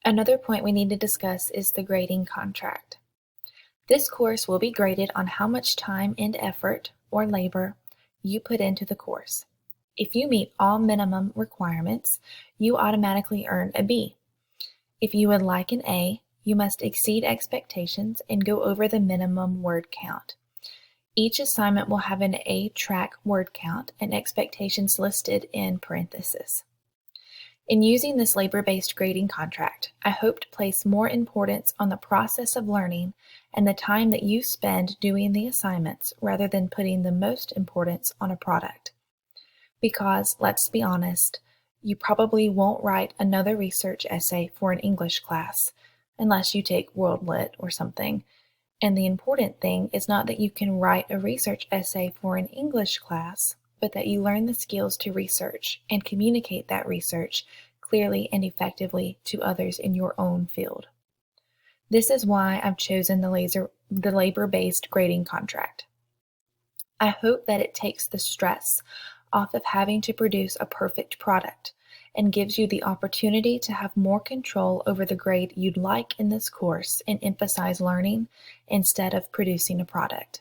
Another point we need to discuss is the grading contract. This course will be graded on how much time and effort or labor you put into the course. If you meet all minimum requirements, you automatically earn a B. If you would like an A, you must exceed expectations and go over the minimum word count. Each assignment will have an A-track word count and expectations listed in parentheses. In using this labor-based grading contract, I hope to place more importance on the process of learning and the time that you spend doing the assignments rather than putting the most importance on a product. Because, let's be honest, you probably won't write another research essay for an English class unless you take World Lit or something. And the important thing is not that you can write a research essay for an English class, but that you learn the skills to research and communicate that research clearly and effectively to others in your own field. This is why I've chosen the labor-based grading contract. I hope that it takes the stress off of having to produce a perfect product and gives you the opportunity to have more control over the grade you'd like in this course and emphasize learning instead of producing a product.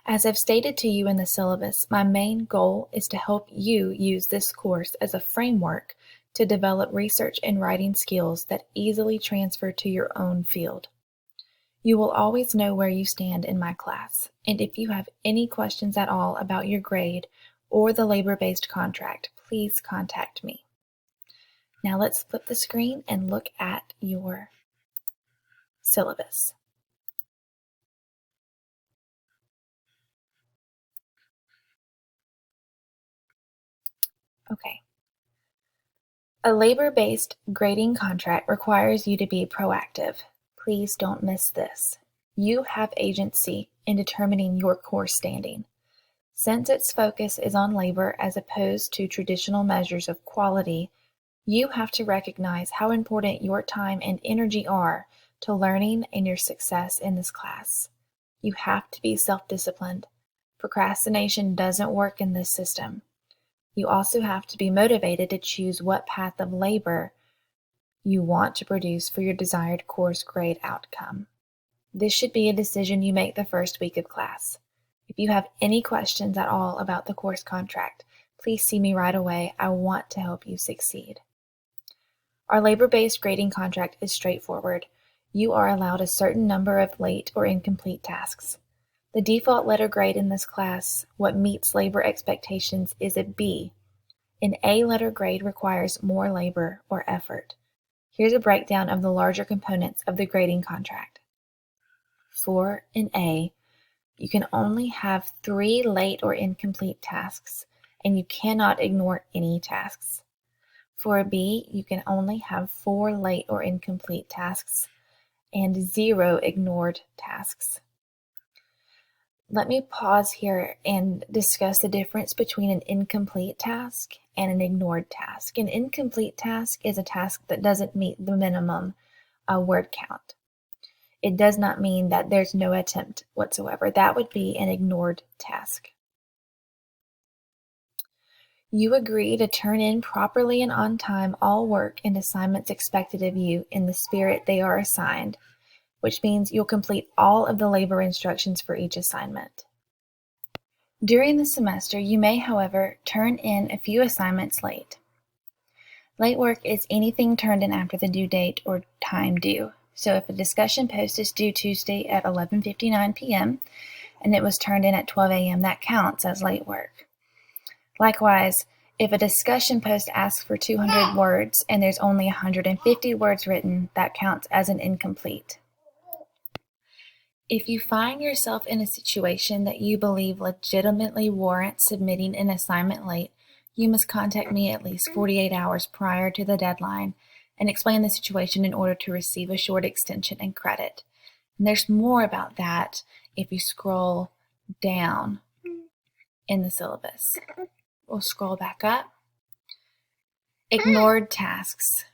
As I've stated to you in the syllabus, my main goal is to help you use this course as a framework to develop research and writing skills that easily transfer to your own field. You will always know where you stand in my class, and if you have any questions at all about your grade or the labor-based contract, please contact me. Now let's flip the screen and look at your syllabus. Okay. A labor-based grading contract requires you to be proactive. Please don't miss this. You have agency in determining your course standing. Since its focus is on labor as opposed to traditional measures of quality, you have to recognize how important your time and energy are to learning and your success in this class. You have to be self-disciplined. Procrastination doesn't work in this system. You also have to be motivated to choose what path of labor you want to produce for your desired course grade outcome. This should be a decision you make the first week of class. If you have any questions at all about the course contract, please see me right away. I want to help you succeed. Our labor-based grading contract is straightforward. You are allowed a certain number of late or incomplete tasks. The default letter grade in this class, what meets labor expectations, is a B. An A letter grade requires more labor or effort. Here's a breakdown of the larger components of the grading contract. For an A, you can only have 3 late or incomplete tasks, and you cannot ignore any tasks. For a B, you can only have 4 late or incomplete tasks and 0 ignored tasks. Let me pause here and discuss the difference between an incomplete task and an ignored task. An incomplete task is a task that doesn't meet the minimum word count. It does not mean that there's no attempt whatsoever. That would be an ignored task. You agree to turn in properly and on time all work and assignments expected of you in the spirit they are assigned, which means you'll complete all of the labor instructions for each assignment. During the semester, you may, however, turn in a few assignments late. Late work is anything turned in after the due date or time due. So if a discussion post is due Tuesday at 11:59 p.m. and it was turned in at 12 a.m., that counts as late work. Likewise, if a discussion post asks for 200 words and there's only 150 words written, that counts as an incomplete. If you find yourself in a situation that you believe legitimately warrants submitting an assignment late, you must contact me at least 48 hours prior to the deadline and explain the situation in order to receive a short extension and credit. And there's more about that if you scroll down in the syllabus. We'll scroll back up. Ignored tasks.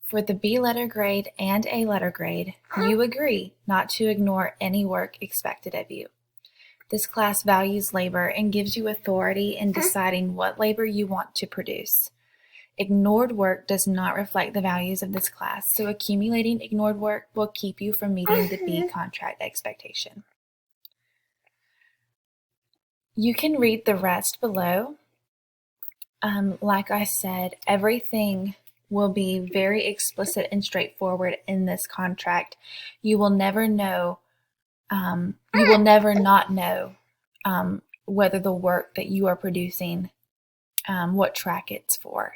For the B letter grade and A letter grade, you agree not to ignore any work expected of you. This class values labor and gives you authority in deciding what labor you want to produce. Ignored work does not reflect the values of this class, so accumulating ignored work will keep you from meeting the B contract expectation. You can read the rest below. Like I said, everything will be very explicit and straightforward in this contract. You will never know, you will never not know whether the work that you are producing, what track it's for.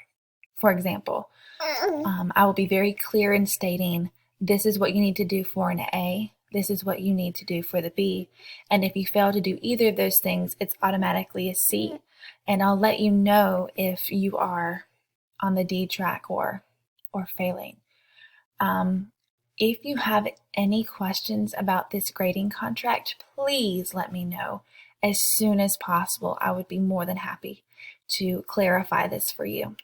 For example, I will be very clear in stating this is what you need to do for an A, this is what you need to do for the B, and if you fail to do either of those things, it's automatically a C. And I'll let you know if you are on the D track or failing. If you have any questions about this grading contract, please let me know as soon as possible. I would be more than happy to clarify this for you.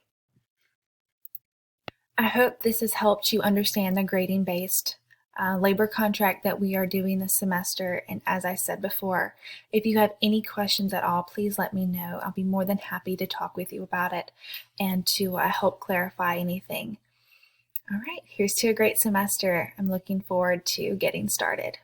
I hope this has helped you understand the grading-based labor contract that we are doing this semester. And as I said before, if you have any questions at all, please let me know. I'll be more than happy to talk with you about it and to help clarify anything. All right, here's to a great semester. I'm looking forward to getting started.